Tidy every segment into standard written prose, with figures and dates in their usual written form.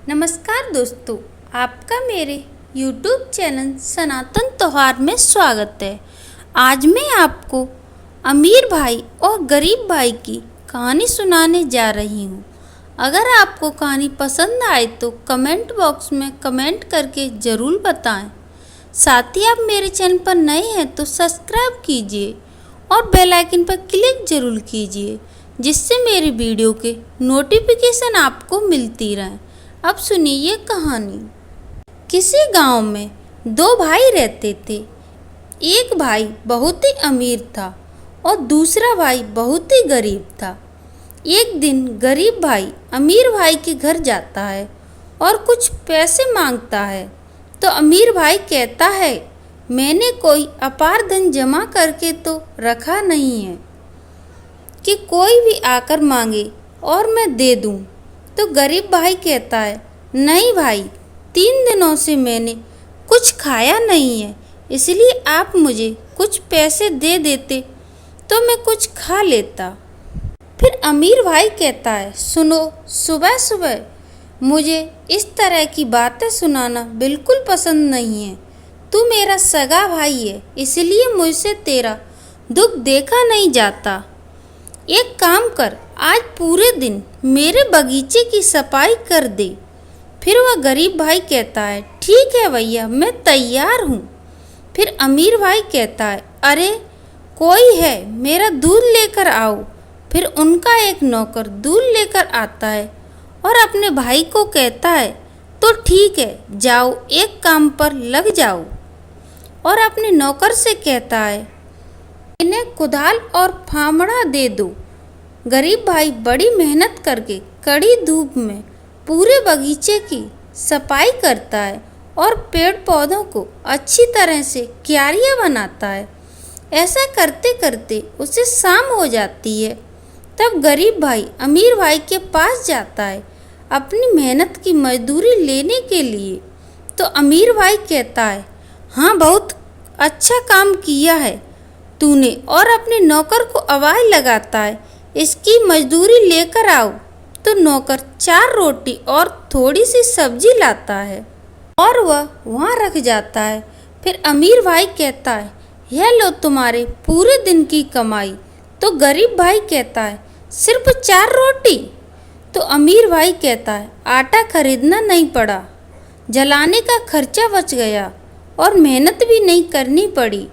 नमस्कार दोस्तों, आपका मेरे YouTube चैनल सनातन त्योहार में स्वागत है। आज मैं आपको अमीर भाई और गरीब भाई की कहानी सुनाने जा रही हूँ। अगर आपको कहानी पसंद आए तो कमेंट बॉक्स में कमेंट करके ज़रूर बताएं। साथ ही आप मेरे चैनल पर नए हैं तो सब्सक्राइब कीजिए और बेल आइकन पर क्लिक ज़रूर कीजिए, जिससे मेरी वीडियो के नोटिफिकेशन आपको मिलती रहें। अब सुनिए ये कहानी। किसी गांव में दो भाई रहते थे। एक भाई बहुत ही अमीर था और दूसरा भाई बहुत ही गरीब था। एक दिन गरीब भाई अमीर भाई के घर जाता है और कुछ पैसे मांगता है, तो अमीर भाई कहता है, मैंने कोई अपार धन जमा करके तो रखा नहीं है कि कोई भी आकर मांगे और मैं दे दूं। तो गरीब भाई कहता है, नहीं भाई, 3 दिनों से मैंने कुछ खाया नहीं है, इसलिए आप मुझे कुछ पैसे दे देते तो मैं कुछ खा लेता। फिर अमीर भाई कहता है, सुनो, सुबह सुबह मुझे इस तरह की बातें सुनाना बिल्कुल पसंद नहीं है। तू मेरा सगा भाई है, इसलिए मुझसे तेरा दुख देखा नहीं जाता। एक काम कर, आज पूरे दिन मेरे बगीचे की सफाई कर दे। फिर वह गरीब भाई कहता है, ठीक है भैया, मैं तैयार हूँ। फिर अमीर भाई कहता है, अरे कोई है, मेरा दूध लेकर आओ। फिर उनका एक नौकर दूध लेकर आता है और अपने भाई को कहता है, तो ठीक है, जाओ एक काम पर लग जाओ। और अपने नौकर से कहता है, इन्हें कुदाल और फावड़ा दे दो। गरीब भाई बड़ी मेहनत करके कड़ी धूप में पूरे बगीचे की सफाई करता है और पेड़ पौधों को अच्छी तरह से क्यारियां बनाता है। ऐसा करते करते उसे शाम हो जाती है। तब गरीब भाई अमीर भाई के पास जाता है अपनी मेहनत की मजदूरी लेने के लिए। तो अमीर भाई कहता है, हाँ, बहुत अच्छा काम किया है तूने, और अपने नौकर को आवाज़ लगाता है, इसकी मजदूरी लेकर आओ। तो नौकर 4 रोटी और थोड़ी सी सब्जी लाता है और वह वहाँ रख जाता है। फिर अमीर भाई कहता है, यह लो तुम्हारे पूरे दिन की कमाई। तो गरीब भाई कहता है, सिर्फ 4 रोटी? तो अमीर भाई कहता है, आटा खरीदना नहीं पड़ा, जलाने का खर्चा बच गया और मेहनत भी नहीं करनी पड़ी,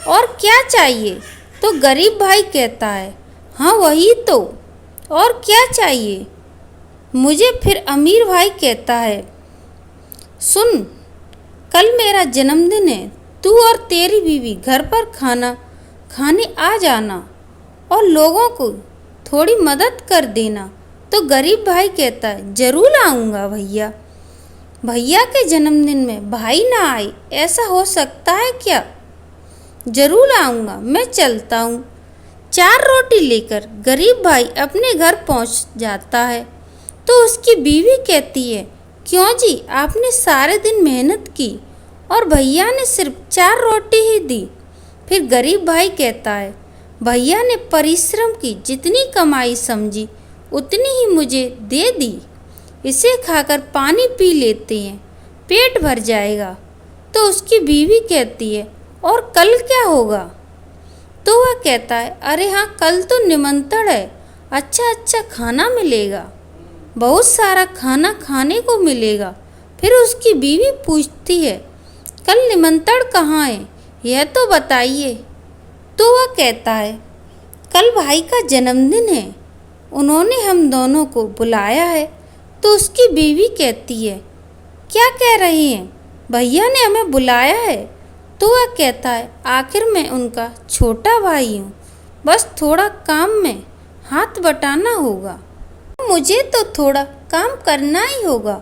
और क्या चाहिए? तो गरीब भाई कहता है, हाँ वही तो, और क्या चाहिए मुझे? फिर अमीर भाई कहता है, सुन, कल मेरा जन्मदिन है, तू और तेरी बीवी घर पर खाना खाने आ जाना और लोगों को थोड़ी मदद कर देना। तो गरीब भाई कहता है, ज़रूर आऊँगा भैया। भैया के जन्मदिन में भाई ना आए, ऐसा हो सकता है क्या? ज़रूर आऊँगा, मैं चलता हूँ। 4 रोटी लेकर गरीब भाई अपने घर पहुँच जाता है। तो उसकी बीवी कहती है, क्यों जी, आपने सारे दिन मेहनत की और भैया ने सिर्फ 4 रोटी ही दी। फिर गरीब भाई कहता है, भैया ने परिश्रम की जितनी कमाई समझी उतनी ही मुझे दे दी। इसे खाकर पानी पी लेते हैं, पेट भर जाएगा। तो उसकी बीवी कहती है, और कल क्या होगा? तो वह कहता है, अरे हाँ, कल तो निमंत्रण है, अच्छा अच्छा खाना मिलेगा, बहुत सारा खाना खाने को मिलेगा। फिर उसकी बीवी पूछती है, कल निमंत्रण कहाँ है, यह तो बताइए। तो वह कहता है, कल भाई का जन्मदिन है, उन्होंने हम दोनों को बुलाया है। तो उसकी बीवी कहती है, क्या कह रही हैं, भैया ने हमें बुलाया है? तो वह कहता है, आखिर मैं उनका छोटा भाई हूँ, बस थोड़ा काम में हाथ बटाना होगा, मुझे तो थोड़ा काम करना ही होगा।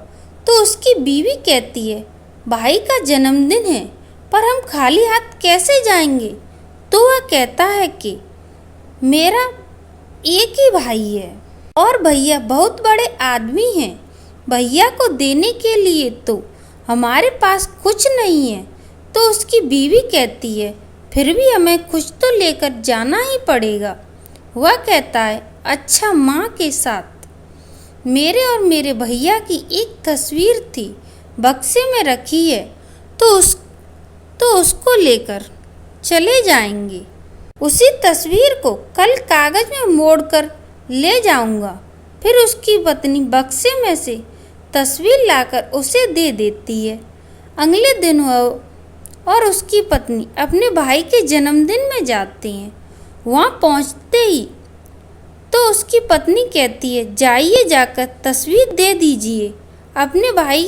तो उसकी बीवी कहती है, भाई का जन्मदिन है, पर हम खाली हाथ कैसे जाएंगे? तो वह कहता है कि मेरा एक ही भाई है और भैया बहुत बड़े आदमी हैं, भैया को देने के लिए तो हमारे पास कुछ नहीं है। तो उसकी बीवी कहती है, फिर भी हमें कुछ तो लेकर जाना ही पड़ेगा। वह कहता है, अच्छा, माँ के साथ। मेरे और मेरे भैया की एक तस्वीर थी, बक्से में रखी है, तो उसको लेकर चले जाएंगे। उसी तस्वीर को कल कागज़ में मोड़कर ले जाऊंगा। फिर उसकी पत्नी बक्से में से तस्वीर लाकर उसे दे देती है। अगले दिन वह और उसकी पत्नी अपने भाई के जन्मदिन में जाते हैं। वहाँ पहुँचते ही तो उसकी पत्नी कहती है, जाइए जाकर तस्वीर दे दीजिए। अपने भाई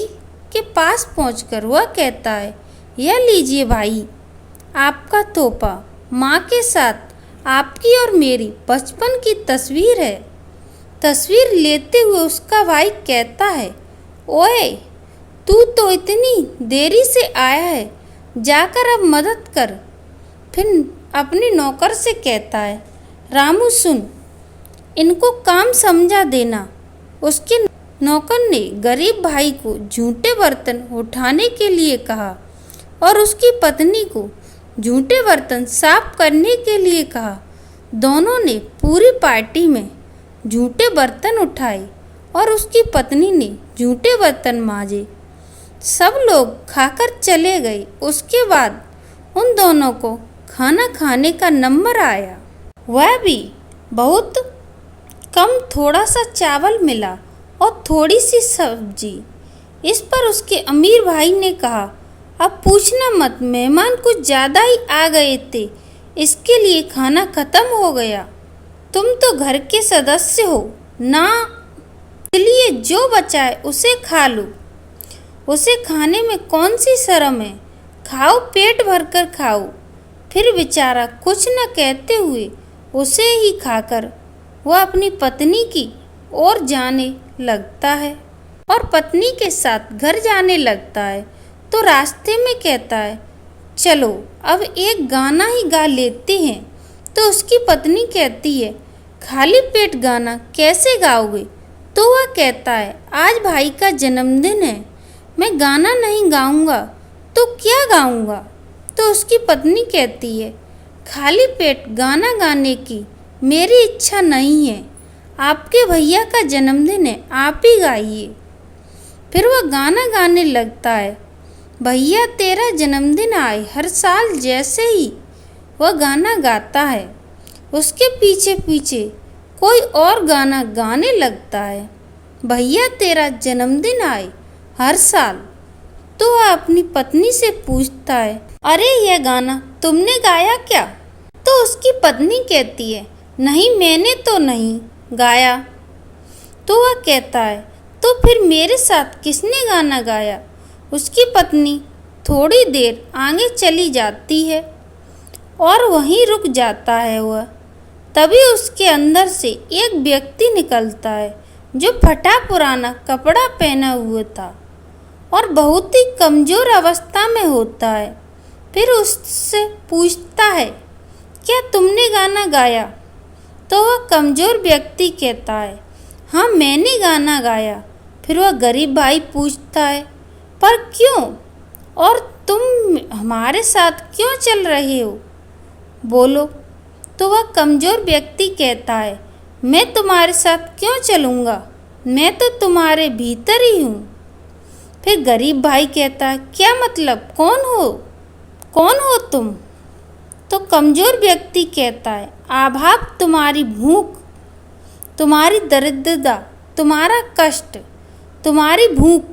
के पास पहुंचकर वह कहता है, यह लीजिए भाई, आपका तोहफा। माँ के साथ आपकी और मेरी बचपन की तस्वीर है। तस्वीर लेते हुए उसका भाई कहता है, ओए तू तो इतनी देरी से आया है, जाकर अब मदद कर। फिर अपने नौकर से कहता है, रामू सुन, इनको काम समझा देना। उसके नौकर ने गरीब भाई को झूठे बर्तन उठाने के लिए कहा और उसकी पत्नी को झूठे बर्तन साफ करने के लिए कहा। दोनों ने पूरी पार्टी में झूठे बर्तन उठाए और उसकी पत्नी ने झूठे बर्तन मांजे। सब लोग खाकर चले गए। उसके बाद उन दोनों को खाना खाने का नंबर आया। वह भी बहुत कम, थोड़ा सा चावल मिला और थोड़ी सी सब्जी। इस पर उसके अमीर भाई ने कहा, अब पूछना मत, मेहमान कुछ ज़्यादा ही आ गए थे, इसके लिए खाना ख़त्म हो गया। तुम तो घर के सदस्य हो ना, इसलिए जो बचा है उसे खा लो। उसे खाने में कौन सी शर्म है, खाओ, पेट भरकर खाओ। फिर बेचारा कुछ न कहते हुए उसे ही खाकर वह अपनी पत्नी की ओर जाने लगता है और पत्नी के साथ घर जाने लगता है। तो रास्ते में कहता है, चलो अब एक गाना ही गा लेते हैं। तो उसकी पत्नी कहती है, खाली पेट गाना कैसे गाओगे? तो वह कहता है, आज भाई का जन्मदिन है, मैं गाना नहीं गाऊंगा तो क्या गाऊंगा? तो उसकी पत्नी कहती है, खाली पेट गाना गाने की मेरी इच्छा नहीं है, आपके भैया का जन्मदिन है, आप ही गाइए। फिर वह गाना गाने लगता है, भैया तेरा जन्मदिन आए हर साल जैसे ही वह गाना गाता है। उसके पीछे पीछे कोई और गाना गाने लगता है, भैया तेरा जन्मदिन आए हर साल। तो वह अपनी पत्नी से पूछता है, अरे यह गाना तुमने गाया क्या? तो उसकी पत्नी कहती है, नहीं मैंने तो नहीं गाया। तो वह कहता है, तो फिर मेरे साथ किसने गाना गाया? उसकी पत्नी थोड़ी देर आगे चली जाती है और वहीं रुक जाता है वह। तभी उसके अंदर से एक व्यक्ति निकलता है जो फटा पुराना कपड़ा पहना हुआ था और बहुत ही कमज़ोर अवस्था में होता है। फिर उससे पूछता है, क्या तुमने गाना गाया? तो वह कमज़ोर व्यक्ति कहता है, हाँ मैंने गाना गाया। फिर वह गरीब भाई पूछता है, पर क्यों, और तुम हमारे साथ क्यों चल रहे हो, बोलो। तो वह कमज़ोर व्यक्ति कहता है, मैं तुम्हारे साथ क्यों चलूँगा, मैं तो तुम्हारे भीतर ही हूँ। फिर गरीब भाई कहता है, क्या मतलब, कौन हो तुम? तो कमज़ोर व्यक्ति कहता है, अभाव, तुम्हारी भूख, तुम्हारी दरिद्रता, तुम्हारा कष्ट, तुम्हारी भूख।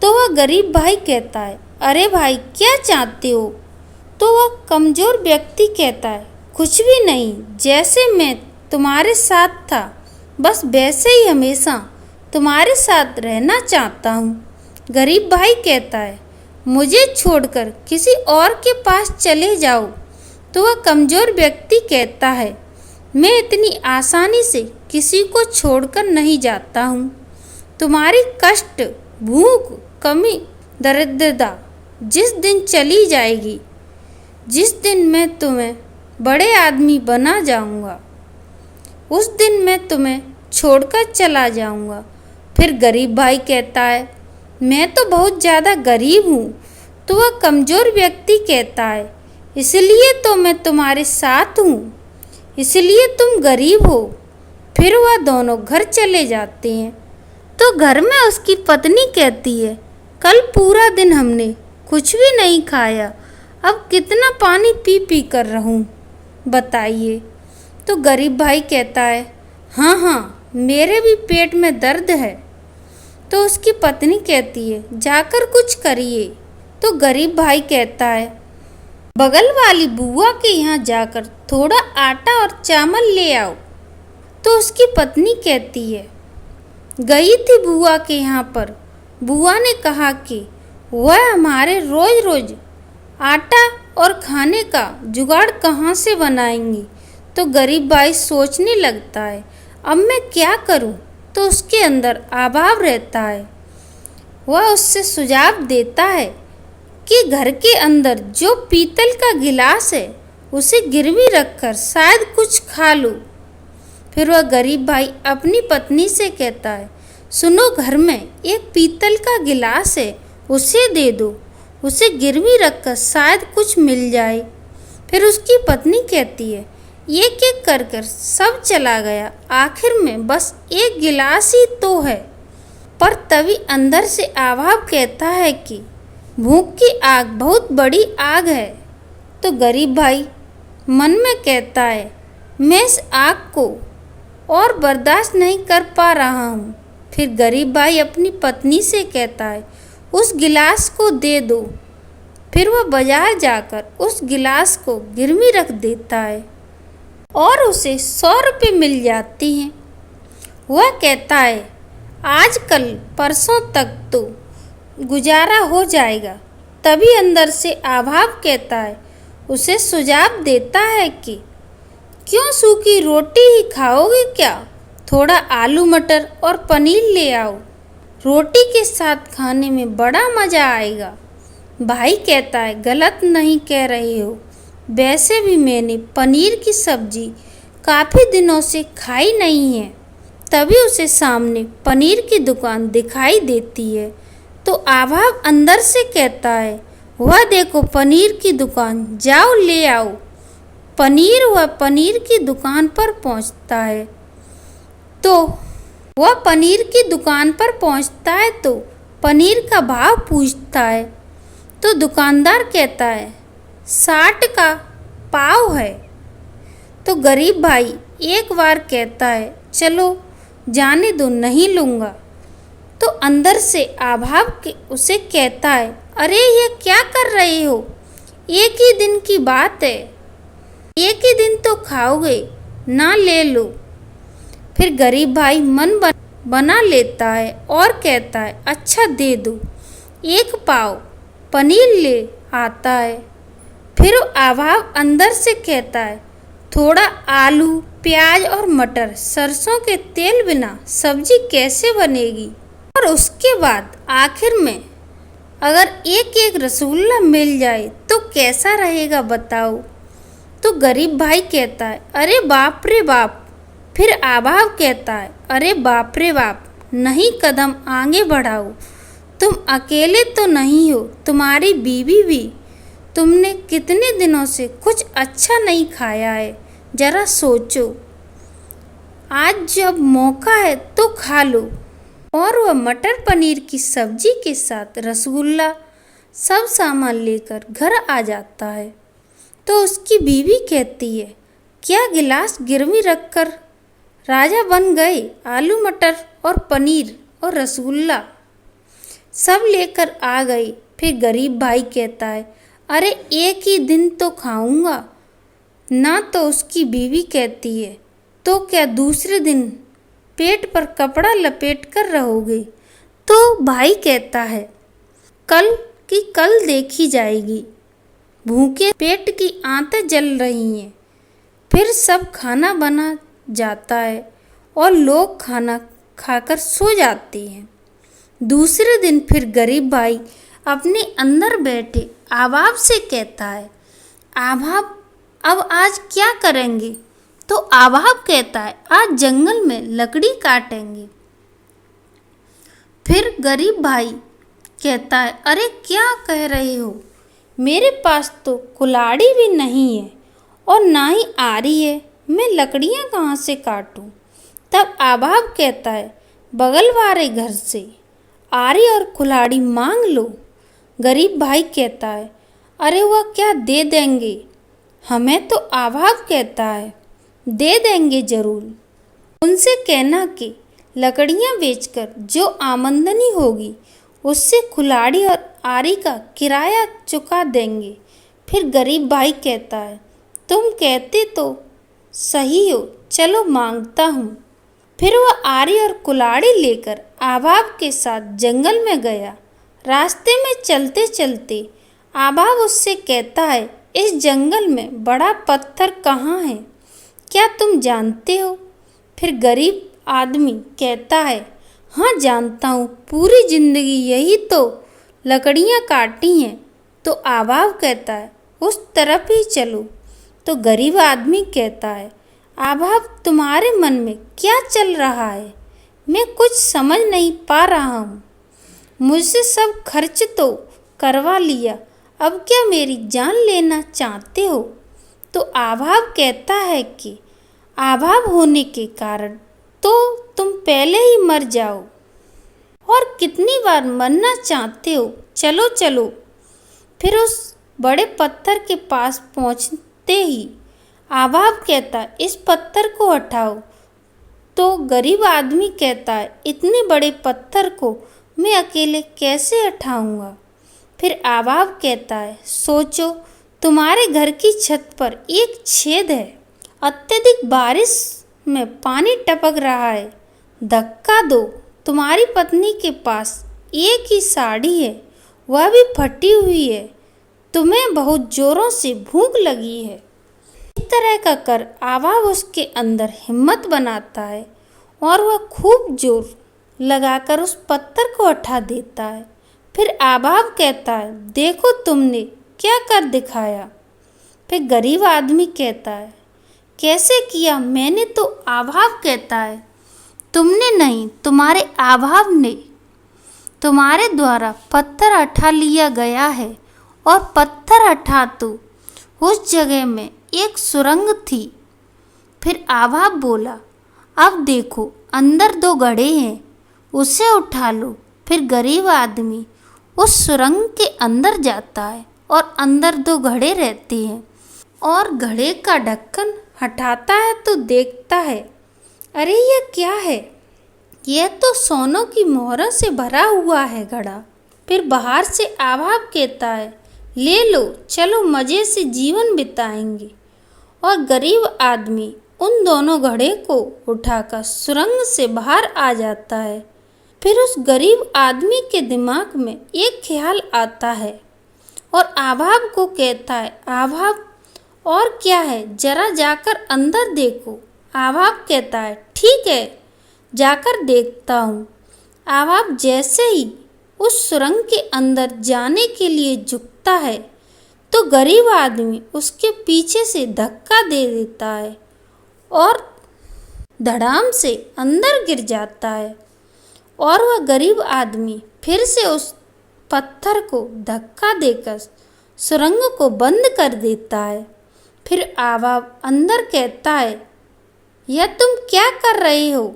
तो वह गरीब भाई कहता है, अरे भाई क्या चाहते हो? तो वह कमज़ोर व्यक्ति कहता है, कुछ भी नहीं, जैसे मैं तुम्हारे साथ था बस वैसे ही हमेशा तुम्हारे साथ रहना चाहता हूँ। गरीब भाई कहता है, मुझे छोड़कर किसी और के पास चले जाओ। तो वह कमज़ोर व्यक्ति कहता है, मैं इतनी आसानी से किसी को छोड़कर नहीं जाता हूँ। तुम्हारी कष्ट, भूख, कमी, दरिद्रता जिस दिन चली जाएगी, जिस दिन मैं तुम्हें बड़े आदमी बना जाऊँगा, उस दिन मैं तुम्हें छोड़कर चला जाऊँगा। फिर गरीब भाई कहता है, मैं तो बहुत ज़्यादा गरीब हूँ। तो वह कमज़ोर व्यक्ति कहता है, इसलिए तो मैं तुम्हारे साथ हूँ, इसलिए तुम गरीब हो। फिर वह दोनों घर चले जाते हैं। तो घर में उसकी पत्नी कहती है, कल पूरा दिन हमने कुछ भी नहीं खाया, अब कितना पानी पी पी कर रहूं, बताइए। तो गरीब भाई कहता है, हाँ हाँ, मेरे भी पेट में दर्द है। तो उसकी पत्नी कहती है, जाकर कुछ करिए। तो गरीब भाई कहता है, बगल वाली बुआ के यहाँ जाकर थोड़ा आटा और चावल ले आओ। तो उसकी पत्नी कहती है, गई थी बुआ के यहाँ पर। बुआ ने कहा कि वह हमारे रोज रोज आटा और खाने का जुगाड़ कहाँ से बनाएंगी। तो गरीब भाई सोचने लगता है, अब मैं क्या करूं। तो उसके अंदर अभाव रहता है। वह उससे सुझाव देता है कि घर के अंदर जो पीतल का गिलास है उसे गिरवी रखकर शायद कुछ खा लूं। फिर वह गरीब भाई अपनी पत्नी से कहता है, सुनो, घर में एक पीतल का गिलास है, उसे दे दो, उसे गिरवी रखकर शायद कुछ मिल जाए। फिर उसकी पत्नी कहती है, एक एक कर कर सब चला गया, आखिर में बस एक गिलास ही तो है। पर तभी अंदर से अभाव कहता है कि भूख की आग बहुत बड़ी आग है। तो गरीब भाई मन में कहता है, मैं इस आग को और बर्दाश्त नहीं कर पा रहा हूँ। फिर गरीब भाई अपनी पत्नी से कहता है, उस गिलास को दे दो। फिर वह बाजार जाकर उस गिलास को गिरवी रख देता है और उसे 100 रुपये मिल जाती हैं। वह कहता है, आज कल परसों तक तो गुजारा हो जाएगा। तभी अंदर से अभाव कहता है, उसे सुझाव देता है कि क्यों सूखी रोटी ही खाओगे क्या, थोड़ा आलू मटर और पनीर ले आओ, रोटी के साथ खाने में बड़ा मज़ा आएगा। भाई कहता है, गलत नहीं कह रहे हो, वैसे भी मैंने पनीर की सब्जी काफ़ी दिनों से खाई नहीं है। तभी उसे सामने पनीर की दुकान दिखाई देती है। तो अभाव अंदर से कहता है, वह देखो पनीर की दुकान, जाओ ले आओ पनीर। वह पनीर की दुकान पर पहुंचता है। तो वह पनीर की दुकान पर पहुंचता है तो पनीर का भाव पूछता है। तो दुकानदार कहता है, 60 का पाव है। तो गरीब भाई एक बार कहता है, चलो जाने दो, नहीं लूँगा। तो अंदर से अभाव के उसे कहता है, अरे ये क्या कर रहे हो, एक ही दिन की बात है, एक ही दिन तो खाओगे ना, ले लो। फिर गरीब भाई मन बना लेता है और कहता है, अच्छा दे दो। 1 पाव पनीर ले आता है। फिर अभाव अंदर से कहता है, थोड़ा आलू प्याज और मटर, सरसों के तेल बिना सब्जी कैसे बनेगी। और उसके बाद आखिर में अगर एक एक रसगुल्ला मिल जाए तो कैसा रहेगा बताओ। तो गरीब भाई कहता है, अरे बाप रे बाप। फिर अभाव कहता है, अरे बाप रे बाप, नहीं, कदम आगे बढ़ाओ, तुम अकेले तो नहीं हो, तुम्हारी बीवी भी। तुमने कितने दिनों से कुछ अच्छा नहीं खाया है, जरा सोचो, आज जब मौका है तो खा लो। और वह मटर पनीर की सब्जी के साथ रसगुल्ला सब सामान लेकर घर आ जाता है। तो उसकी बीवी कहती है, क्या गिलास गिरवी रखकर राजा बन गए, आलू मटर और पनीर और रसगुल्ला सब लेकर आ गई। फिर गरीब भाई कहता है, अरे एक ही दिन तो खाऊंगा ना। तो उसकी बीवी कहती है, तो क्या दूसरे दिन पेट पर कपड़ा लपेट कर रहोगे। तो भाई कहता है, कल की कल देखी जाएगी, भूखे पेट की आंतें जल रही हैं। फिर सब खाना बना जाता है और लोग खाना खाकर सो जाते हैं। दूसरे दिन फिर गरीब भाई अपने अंदर बैठे अभाव से कहता है, अभाव अब आज क्या करेंगे। तो अभाव कहता है, आज जंगल में लकड़ी काटेंगे। फिर गरीब भाई कहता है, अरे क्या कह रहे हो, मेरे पास तो कुल्हाड़ी भी नहीं है और ना ही आरी है, मैं लकड़ियाँ कहाँ से काटूं। तब अभाव कहता है, बगल वाले घर से आरी और कुल्हाड़ी मांग लो। गरीब भाई कहता है, अरे वह क्या दे देंगे, हमें तो अभाव कहता है, दे देंगे जरूर। उनसे कहना कि लकड़ियां बेचकर जो आमदनी होगी उससे कुल्हाड़ी और आरी का किराया चुका देंगे। फिर गरीब भाई कहता है, तुम कहते तो सही हो, चलो मांगता हूँ। फिर वह आरी और कुल्हाड़ी लेकर आभाव के साथ जंगल में गया। रास्ते में चलते चलते आभाव उससे कहता है, इस जंगल में बड़ा पत्थर कहाँ है, क्या तुम जानते हो? फिर गरीब आदमी कहता है, हाँ जानता हूँ, पूरी जिंदगी यही तो लकड़ियाँ काटी हैं। तो आभाव कहता है, उस तरफ ही चलो। तो गरीब आदमी कहता है, आभाव तुम्हारे मन में क्या चल रहा है, मैं कुछ समझ नहीं पा रहा हूँ। मुझसे सब खर्च तो करवा लिया, अब क्या मेरी जान लेना चाहते हो? तो आभाव कहता है कि अभाव होने के कारण तो तुम पहले ही मर जाओ, और कितनी बार मरना चाहते हो, चलो चलो। फिर उस बड़े पत्थर के पास पहुंचते ही आभाव कहता, इस पत्थर को हटाओ। तो गरीब आदमी कहता है, इतने बड़े पत्थर को मैं अकेले कैसे हटाऊंगा? फिर आभाव कहता है, सोचो, तुम्हारे घर की छत पर एक छेद है, अत्यधिक बारिश में पानी टपक रहा है, धक्का दो। तुम्हारी पत्नी के पास एक ही साड़ी है, वह भी फटी हुई है, तुम्हें बहुत जोरों से भूख लगी है। इस तरह का कर आभाव उसके अंदर हिम्मत बनाता है और वह खूब जोर लगाकर उस पत्थर को हटा देता है। फिर आभाव कहता है, देखो तुमने क्या कर दिखाया। फिर गरीब आदमी कहता है, कैसे किया मैंने? तो आभाव कहता है, तुमने नहीं, तुम्हारे आभाव ने। तुम्हारे द्वारा पत्थर हटा लिया गया है, और पत्थर हटा तो उस जगह में एक सुरंग थी। फिर आभाव बोला, अब देखो अंदर 2 घड़े हैं, उसे उठा लो। फिर गरीब आदमी उस सुरंग के अंदर जाता है और अंदर 2 घड़े रहते हैं, और घड़े का ढक्कन हटाता है तो देखता है, अरे यह क्या है? यह तो सोनों की मोहरों से भरा हुआ है घड़ा। फिर बाहर से आभाव कहता है, ले लो, चलो मज़े से जीवन बिताएंगे। और गरीब आदमी उन दोनों घड़े को उठाकर सुरंग से बाहर आ जाता है। फिर उस गरीब आदमी के दिमाग में एक ख्याल आता है और आभाव को कहता है, आभाव और क्या है, जरा जाकर अंदर देखो। आभाव कहता है, ठीक है, जाकर देखता हूँ। आभाव जैसे ही उस सुरंग के अंदर जाने के लिए झुकता है तो गरीब आदमी उसके पीछे से धक्का दे देता है और धड़ाम से अंदर गिर जाता है, और वह गरीब आदमी फिर से उस पत्थर को धक्का देकर सुरंग को बंद कर देता है। फिर आभाव अंदर कहता है, यह तुम क्या कर रहे हो?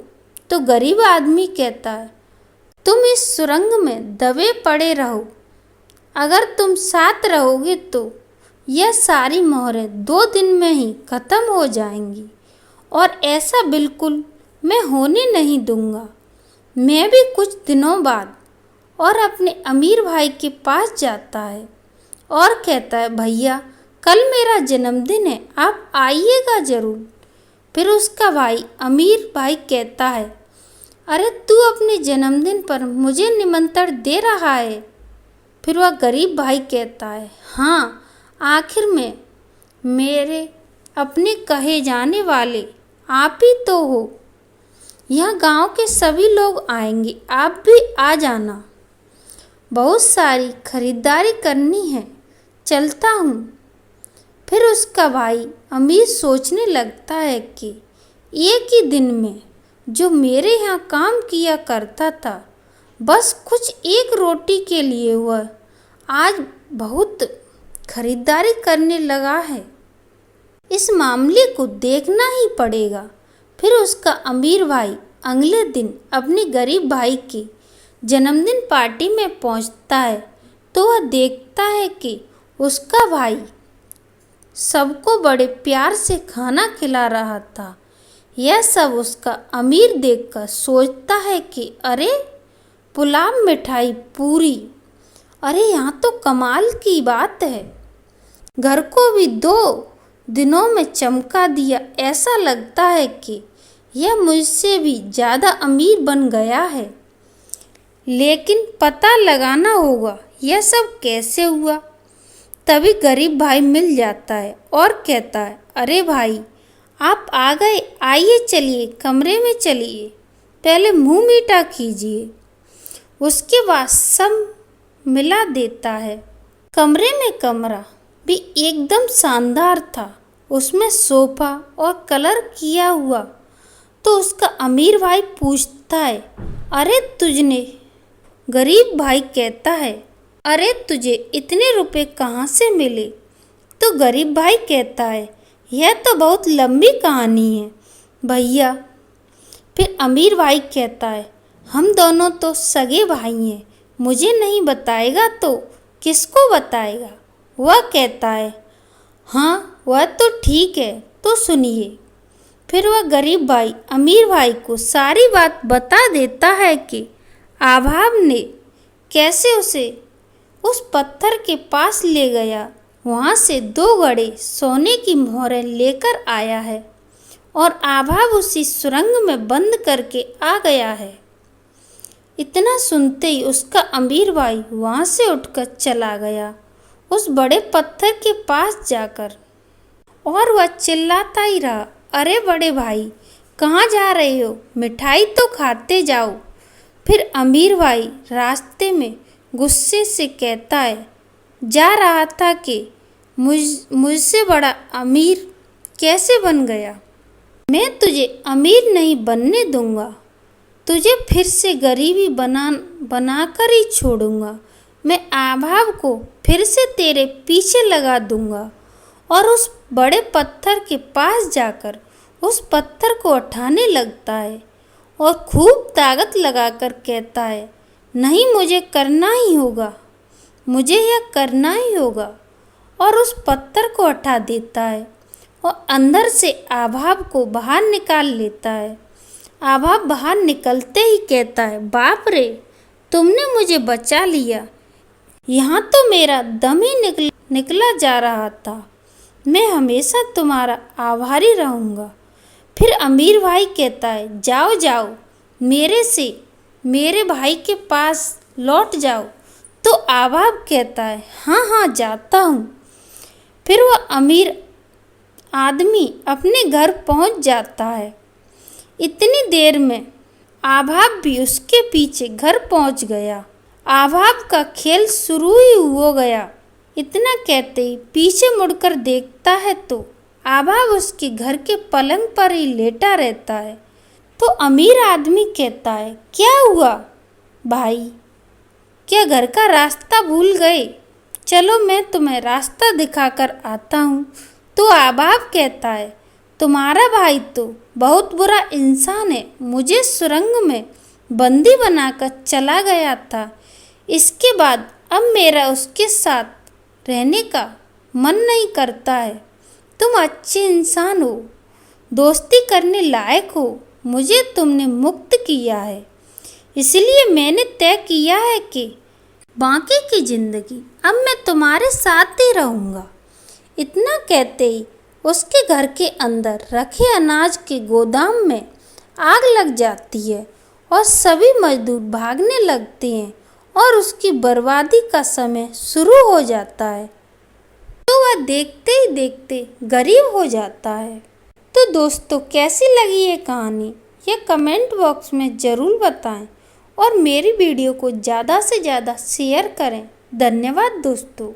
तो गरीब आदमी कहता है, तुम इस सुरंग में दबे पड़े रहो, अगर तुम साथ रहोगे तो यह सारी मोहरें 2 दिन में ही ख़त्म हो जाएंगी, और ऐसा बिल्कुल मैं होने नहीं दूंगा। मैं भी कुछ दिनों बाद और अपने अमीर भाई के पास जाता है और कहता है, भैया कल मेरा जन्मदिन है, आप आइएगा ज़रूर। फिर उसका भाई अमीर भाई कहता है, अरे तू अपने जन्मदिन पर मुझे निमंत्रण दे रहा है? फिर वह गरीब भाई कहता है, हाँ, आखिर में मेरे अपने कहे जाने वाले आप ही तो हो। यहाँ गांव के सभी लोग आएंगे, आप भी आ जाना। बहुत सारी खरीदारी करनी है, चलता हूँ। फिर उसका भाई अमीर सोचने लगता है कि एक ही दिन में जो मेरे यहाँ काम किया करता था, बस कुछ एक रोटी के लिए वह आज बहुत खरीदारी करने लगा है, इस मामले को देखना ही पड़ेगा। फिर उसका अमीर भाई अगले दिन अपनी गरीब भाई की जन्मदिन पार्टी में पहुंचता है तो वह देखता है कि उसका भाई सबको बड़े प्यार से खाना खिला रहा था। यह सब उसका अमीर देखकर सोचता है कि अरे पुलाव, मिठाई, पूरी, अरे यहाँ तो कमाल की बात है। घर को भी 2 दिनों में चमका दिया। ऐसा लगता है कि यह मुझसे भी ज़्यादा अमीर बन गया है। लेकिन पता लगाना होगा यह सब कैसे हुआ। तभी गरीब भाई मिल जाता है और कहता है, अरे भाई आप आ गए, आइए चलिए कमरे में चलिए, पहले मुंह मीठा कीजिए। उसके बाद सब मिला देता है। कमरे में कमरा भी एकदम शानदार था। उसमें सोफा और कलर किया हुआ। तो उसका अमीर भाई पूछता है, अरे तुझने, गरीब भाई कहता है, अरे तुझे इतने रुपए कहाँ से मिले। तो गरीब भाई कहता है, यह तो बहुत लंबी कहानी है भैया। फिर अमीर भाई कहता है, हम दोनों तो सगे भाई हैं, मुझे नहीं बताएगा तो किसको बताएगा। वह कहता है, हाँ वह तो ठीक है, तो सुनिए। फिर वह गरीब भाई अमीर भाई को सारी बात बता देता है कि आभाव ने कैसे उसे उस पत्थर के पास ले गया, वहाँ से 2 गड़े सोने की मोहरें लेकर आया है और आभाव उसी सुरंग में बंद करके आ गया है। इतना सुनते ही उसका अमीर भाई वहाँ से उठकर चला गया उस बड़े पत्थर के पास जाकर, और वह चिल्लाता ही रहा, अरे बड़े भाई कहाँ जा रहे हो, मिठाई तो खाते जाओ। फिर अमीर भाई रास्ते में गुस्से से कहता है, जा रहा था कि मुझसे बड़ा अमीर कैसे बन गया। मैं तुझे अमीर नहीं बनने दूंगा, तुझे फिर से गरीबी बनाकर ही छोड़ूंगा। मैं आभाव को फिर से तेरे पीछे लगा दूंगा। और उस बड़े पत्थर के पास जाकर उस पत्थर को उठाने लगता है और खूब ताकत लगाकर कहता है, नहीं मुझे करना ही होगा, मुझे यह करना ही होगा। और उस पत्थर को उठा देता है और अंदर से आभाव को बाहर निकाल लेता है। आभाव बाहर निकलते ही कहता है, बाप रे तुमने मुझे बचा लिया, यहाँ तो मेरा दम ही निकला जा रहा था। मैं हमेशा तुम्हारा आभारी रहूँगा। फिर अमीर भाई कहता है, जाओ जाओ मेरे भाई के पास लौट जाओ। तो आभाव कहता है, हाँ हाँ जाता हूँ। फिर वह अमीर आदमी अपने घर पहुँच जाता है। इतनी देर में आभाव भी उसके पीछे घर पहुँच गया। आभाव का खेल शुरू ही हो गया। इतना कहते ही पीछे मुड़कर देखता है तो आभाव उसके घर के पलंग पर ही लेटा रहता है। तो अमीर आदमी कहता है, क्या हुआ भाई, क्या घर का रास्ता भूल गए, चलो मैं तुम्हें रास्ता दिखाकर आता हूँ। तो आभाव कहता है, तुम्हारा भाई तो बहुत बुरा इंसान है, मुझे सुरंग में बंदी बनाकर चला गया था। इसके बाद अब मेरा उसके साथ रहने का मन नहीं करता है। तुम अच्छे इंसान हो, दोस्ती करने लायक हो, मुझे तुमने मुक्त किया है, इसलिए मैंने तय किया है कि बाकी की ज़िंदगी अब मैं तुम्हारे साथ ही रहूँगा। इतना कहते ही उसके घर के अंदर रखे अनाज के गोदाम में आग लग जाती है और सभी मजदूर भागने लगते हैं और उसकी बर्बादी का समय शुरू हो जाता है। तो वह देखते ही देखते गरीब हो जाता है। तो दोस्तों कैसी लगी ये कहानी, यह कमेंट बॉक्स में ज़रूर बताएं और मेरी वीडियो को ज़्यादा से ज़्यादा शेयर करें। धन्यवाद दोस्तों।